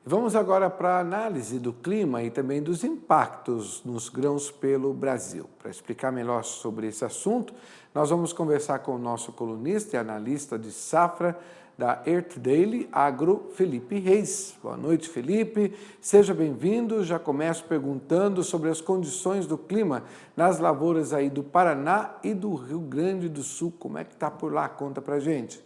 Vamos agora para a análise do clima e também dos impactos nos grãos pelo Brasil. Para explicar melhor sobre esse assunto, nós vamos conversar com o nosso colunista e analista de safra da Earth Daily Agro, Felipe Reis. Boa noite, Felipe. Seja bem-vindo. Já começo perguntando sobre as condições do clima nas lavouras aí do Paraná e do Rio Grande do Sul. Como é que está por lá? Conta pra gente.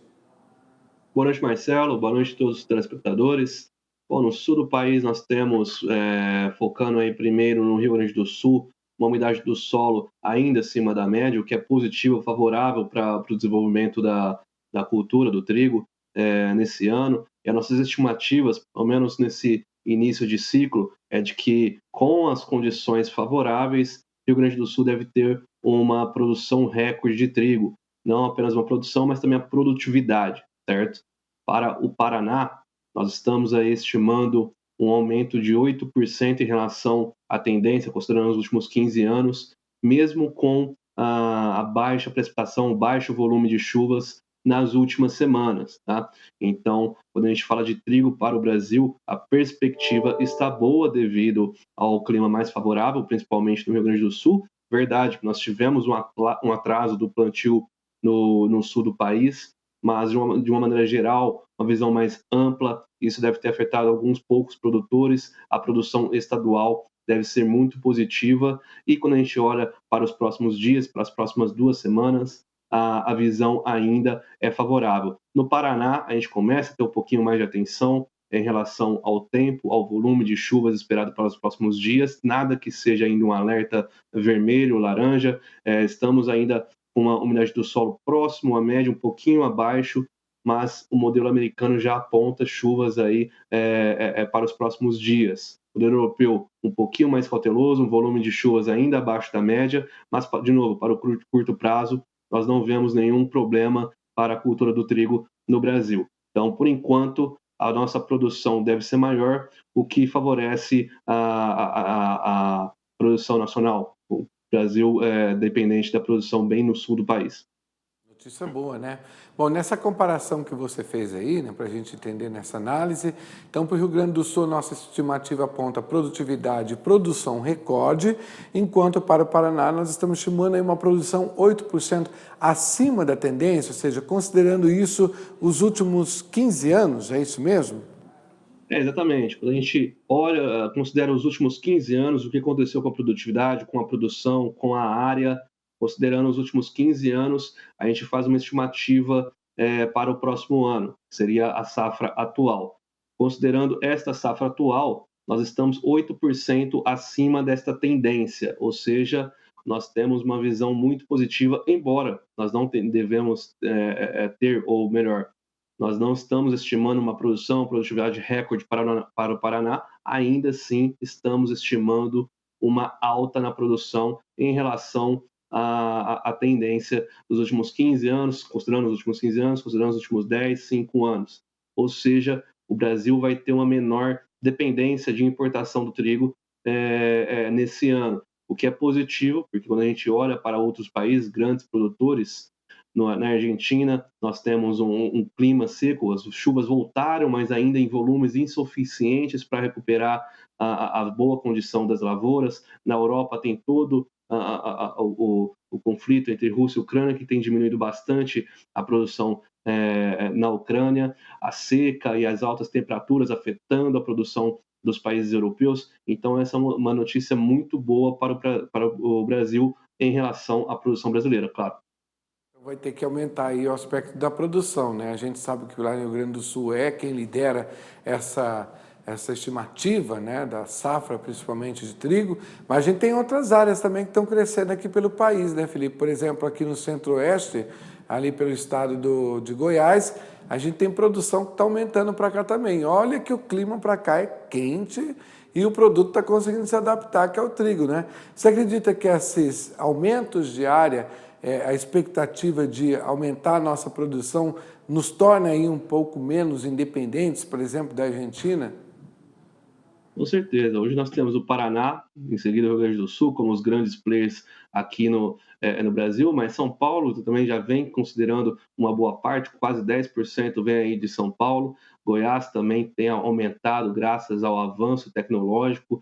Boa noite, Marcelo. Boa noite a todos os telespectadores. Bom, no sul do país nós temos, focando aí primeiro no Rio Grande do Sul, uma umidade do solo ainda acima da média, o que é positivo, favorável para o desenvolvimento da cultura do trigo nesse ano. E as nossas estimativas, pelo menos nesse início de ciclo, é de que com as condições favoráveis, Rio Grande do Sul deve ter uma produção recorde de trigo. Não apenas uma produção, mas também a produtividade, certo? Para o Paraná, nós estamos aí estimando um aumento de 8% em relação à tendência, considerando os últimos 15 anos, mesmo com a baixa precipitação, o baixo volume de chuvas nas últimas semanas. Tá? Então, quando a gente fala de trigo para o Brasil, a perspectiva está boa devido ao clima mais favorável, principalmente no Rio Grande do Sul. Verdade, nós tivemos um atraso do plantio no sul do país, mas de uma maneira geral, uma visão mais ampla, isso deve ter afetado alguns poucos produtores, a produção estadual deve ser muito positiva, e quando a gente olha para os próximos dias, para as próximas 2 semanas, a visão ainda é favorável. No Paraná, a gente começa a ter um pouquinho mais de atenção em relação ao tempo, ao volume de chuvas esperado para os próximos dias, nada que seja ainda um alerta vermelho ou laranja, estamos ainda com uma umidade do solo próximo à média, um pouquinho abaixo, mas o modelo americano já aponta chuvas aí para os próximos dias. O modelo europeu um pouquinho mais cauteloso, um volume de chuvas ainda abaixo da média, mas, de novo, para o curto prazo, nós não vemos nenhum problema para a cultura do trigo no Brasil. Então, por enquanto, a nossa produção deve ser maior, o que favorece a produção nacional. O Brasil é dependente da produção bem no sul do país. Notícia boa, né? Bom, nessa comparação que você fez aí, né, para a gente entender nessa análise, então para o Rio Grande do Sul, nossa estimativa aponta produtividade e produção recorde, enquanto para o Paraná nós estamos estimando aí uma produção 8% acima da tendência, ou seja, considerando isso os últimos 15 anos, é isso mesmo? Exatamente. Quando a gente olha, considera os últimos 15 anos, o que aconteceu com a produtividade, com a produção, com a área, considerando os últimos 15 anos, a gente faz uma estimativa para o próximo ano, que seria a safra atual. Considerando esta safra atual, nós estamos 8% acima desta tendência, ou seja, nós temos uma visão muito positiva, embora nós não devemos ter, ou melhor, nós não estamos estimando uma produtividade recorde para o Paraná, ainda assim estamos estimando uma alta na produção em relação à tendência dos últimos 15 anos, considerando os últimos 15 anos, considerando os últimos 10, 5 anos. Ou seja, o Brasil vai ter uma menor dependência de importação do trigo nesse ano, o que é positivo, porque quando a gente olha para outros países, grandes produtores, na Argentina, nós temos um clima seco, as chuvas voltaram, mas ainda em volumes insuficientes para recuperar a boa condição das lavouras. Na Europa tem todo o conflito entre Rússia e Ucrânia, que tem diminuído bastante a produção na Ucrânia, a seca e as altas temperaturas afetando a produção dos países europeus. Então, essa é uma notícia muito boa para o Brasil em relação à produção brasileira, claro. Vai ter que aumentar aí o aspecto da produção, né? A gente sabe que lá no Rio Grande do Sul é quem lidera essa estimativa, né, da safra, principalmente de trigo, mas a gente tem outras áreas também que estão crescendo aqui pelo país, né, Felipe? Por exemplo, aqui no Centro-Oeste, ali pelo estado de Goiás, a gente tem produção que está aumentando para cá também. Olha que o clima para cá é quente e o produto está conseguindo se adaptar, que é o trigo, né? Você acredita que esses aumentos de área, a expectativa de aumentar a nossa produção, nos torna aí um pouco menos independentes, por exemplo, da Argentina? Com certeza. Hoje nós temos o Paraná, em seguida o Rio Grande do Sul, como os grandes players aqui no Brasil, mas São Paulo também já vem considerando uma boa parte, quase 10% vem aí de São Paulo. Goiás também tem aumentado graças ao avanço tecnológico.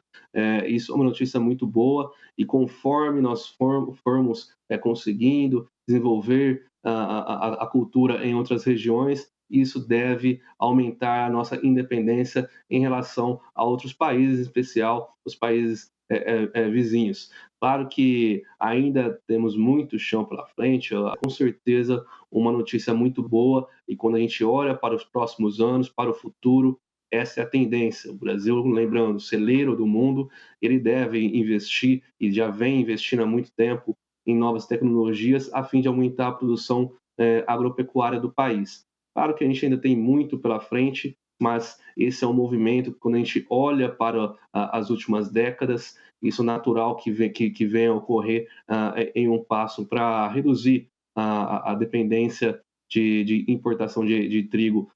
Isso é uma notícia muito boa e conforme nós formos conseguindo desenvolver a cultura em outras regiões, isso deve aumentar a nossa independência em relação a outros países, em especial os países vizinhos. Claro que ainda temos muito chão pela frente, com certeza uma notícia muito boa, e quando a gente olha para os próximos anos, para o futuro, essa é a tendência. O Brasil, lembrando, celeiro do mundo, ele deve investir, e já vem investindo há muito tempo, em novas tecnologias, a fim de aumentar a produção agropecuária do país. Claro que a gente ainda tem muito pela frente, mas esse é um movimento que, quando a gente olha para as últimas décadas, isso é natural que venha a ocorrer em um passo para reduzir a dependência de importação de trigo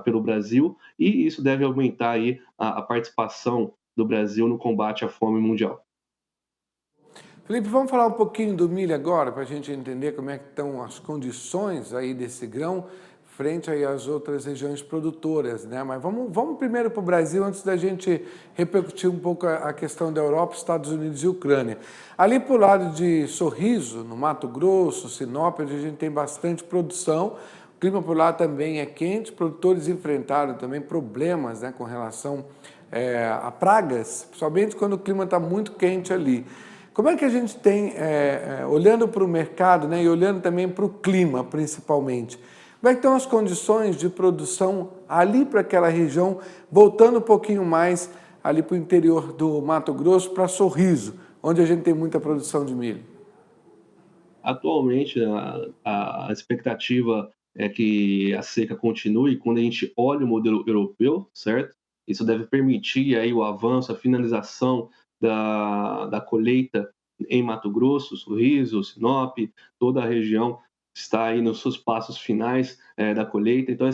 pelo Brasil, e isso deve aumentar aí a participação do Brasil no combate à fome mundial. Felipe, vamos falar um pouquinho do milho agora, para a gente entender como é que estão as condições aí desse grão frente aí às outras regiões produtoras, né? Mas vamos primeiro para o Brasil, antes da gente repercutir um pouco a questão da Europa, Estados Unidos e Ucrânia. Ali para o lado de Sorriso, no Mato Grosso, Sinop, a gente tem bastante produção. O clima por lá também é quente, produtores enfrentaram também problemas, né, com relação a pragas, principalmente quando o clima está muito quente ali. Como é que a gente tem, olhando para o mercado, né, e olhando também para o clima, principalmente, como é que estão as condições de produção ali para aquela região, voltando um pouquinho mais ali para o interior do Mato Grosso, para Sorriso, onde a gente tem muita produção de milho? Atualmente, a expectativa é que a seca continue. Quando a gente olha o modelo europeu, certo? Isso deve permitir aí o avanço, a finalização da colheita em Mato Grosso, Sorriso, Sinop, toda a região está aí nos seus passos finais da colheita. Então,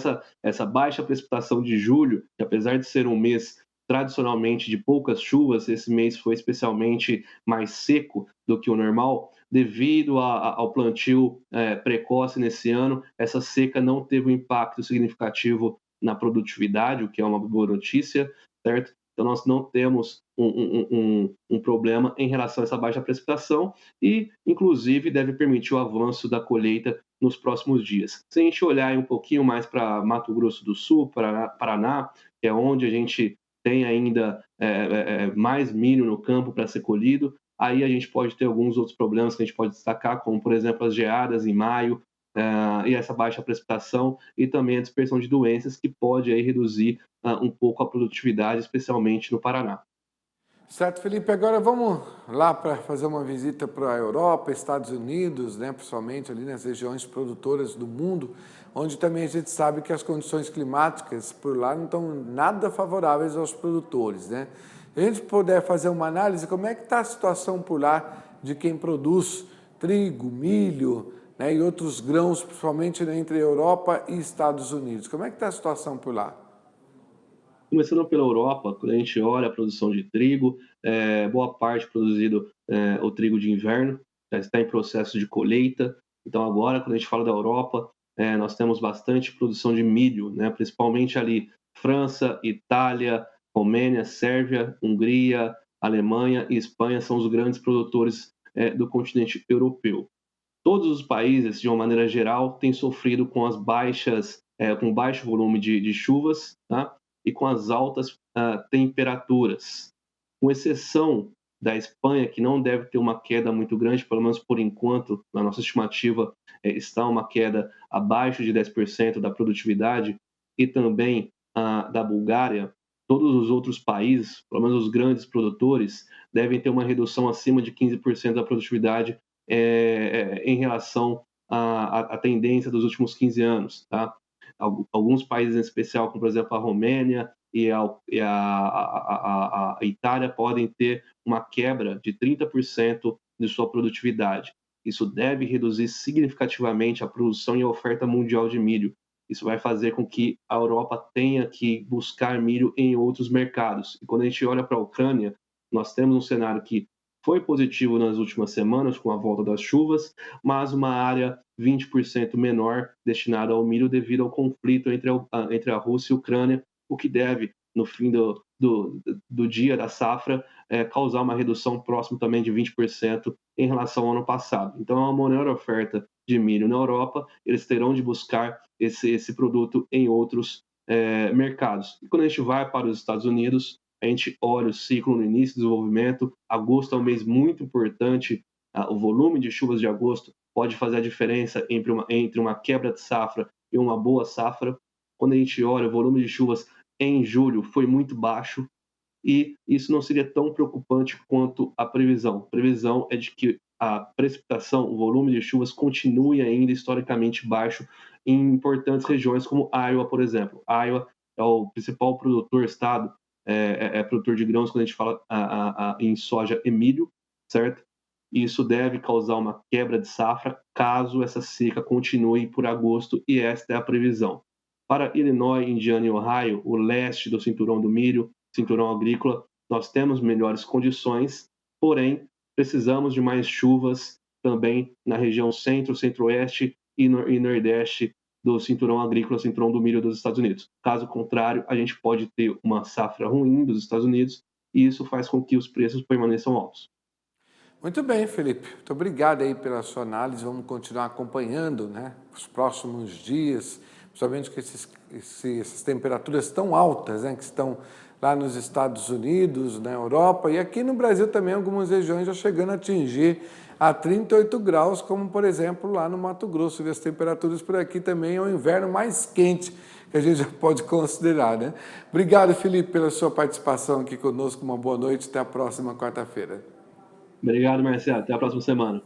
essa baixa precipitação de julho, que apesar de ser um mês tradicionalmente de poucas chuvas, esse mês foi especialmente mais seco do que o normal, devido ao plantio precoce nesse ano. Essa seca não teve um impacto significativo na produtividade, o que é uma boa notícia, certo? Então, nós não temos um problema em relação a essa baixa precipitação e, inclusive, deve permitir o avanço da colheita nos próximos dias. Se a gente olhar um pouquinho mais para Mato Grosso do Sul, Paraná, que é onde a gente tem ainda mais milho no campo para ser colhido, aí a gente pode ter alguns outros problemas que a gente pode destacar, como, por exemplo, as geadas em maio, e essa baixa precipitação, e também a dispersão de doenças, que pode aí reduzir um pouco a produtividade, especialmente no Paraná. Certo, Felipe. Agora vamos lá para fazer uma visita para a Europa, Estados Unidos, né, principalmente ali nas regiões produtoras do mundo, onde também a gente sabe que as condições climáticas por lá não estão nada favoráveis aos produtores, né? Se a gente puder fazer uma análise, como é que está a situação por lá de quem produz trigo, milho, né, e outros grãos, principalmente, né, entre Europa e Estados Unidos? Como é que está a situação por lá? Começando pela Europa, quando a gente olha a produção de trigo, boa parte produzido o trigo de inverno, já está em processo de colheita. Então agora, quando a gente fala da Europa, nós temos bastante produção de milho, né? Principalmente ali França, Itália, Romênia, Sérvia, Hungria, Alemanha e Espanha são os grandes produtores do continente europeu. Todos os países, de uma maneira geral, têm sofrido com as baixas, com baixo volume de chuvas, tá? E com as altas temperaturas, com exceção da Espanha, que não deve ter uma queda muito grande, pelo menos por enquanto, na nossa estimativa, está uma queda abaixo de 10% da produtividade, e também da Bulgária. Todos os outros países, pelo menos os grandes produtores, devem ter uma redução acima de 15% da produtividade em relação à tendência dos últimos 15 anos. Tá? Alguns países em especial, como por exemplo a Romênia e a Itália, podem ter uma quebra de 30% de sua produtividade. Isso deve reduzir significativamente a produção e a oferta mundial de milho. Isso vai fazer com que a Europa tenha que buscar milho em outros mercados. E quando a gente olha para a Ucrânia, nós temos um cenário que foi positivo nas últimas semanas com a volta das chuvas, mas uma área 20% menor destinada ao milho devido ao conflito entre a Rússia e a Ucrânia, o que deve, no fim do dia da safra, causar uma redução próxima também de 20% em relação ao ano passado. Então, é uma menor oferta de milho na Europa, eles terão de buscar esse produto em outros mercados. E quando a gente vai para os Estados Unidos, a gente olha o ciclo no início do desenvolvimento, agosto é um mês muito importante, o volume de chuvas de agosto pode fazer a diferença entre uma quebra de safra e uma boa safra. Quando a gente olha o volume de chuvas em julho foi muito baixo, e isso não seria tão preocupante quanto a previsão. A previsão é de que a precipitação, o volume de chuvas continue ainda historicamente baixo em importantes regiões como Iowa, por exemplo. Iowa é o principal produtor estado, produtor de grãos quando a gente fala em soja e milho, certo? E isso deve causar uma quebra de safra caso essa seca continue por agosto, e esta é a previsão. Para Illinois, Indiana e Ohio, o leste do cinturão do milho, cinturão agrícola, nós temos melhores condições, porém precisamos de mais chuvas também na região centro, centro-oeste e nordeste do cinturão agrícola, cinturão do milho dos Estados Unidos. Caso contrário, a gente pode ter uma safra ruim dos Estados Unidos e isso faz com que os preços permaneçam altos. Muito bem, Felipe. Muito obrigado aí pela sua análise. Vamos continuar acompanhando, né, os próximos dias, principalmente com essas temperaturas tão altas, né, que estão lá nos Estados Unidos, na Europa e aqui no Brasil também, algumas regiões já chegando a atingir a 38 graus, como por exemplo lá no Mato Grosso. E as temperaturas por aqui também é o inverno mais quente que a gente já pode considerar, né? Obrigado, Felipe, pela sua participação aqui conosco. Uma boa noite. Até a próxima quarta-feira. Obrigado, Marcelo. Até a próxima semana.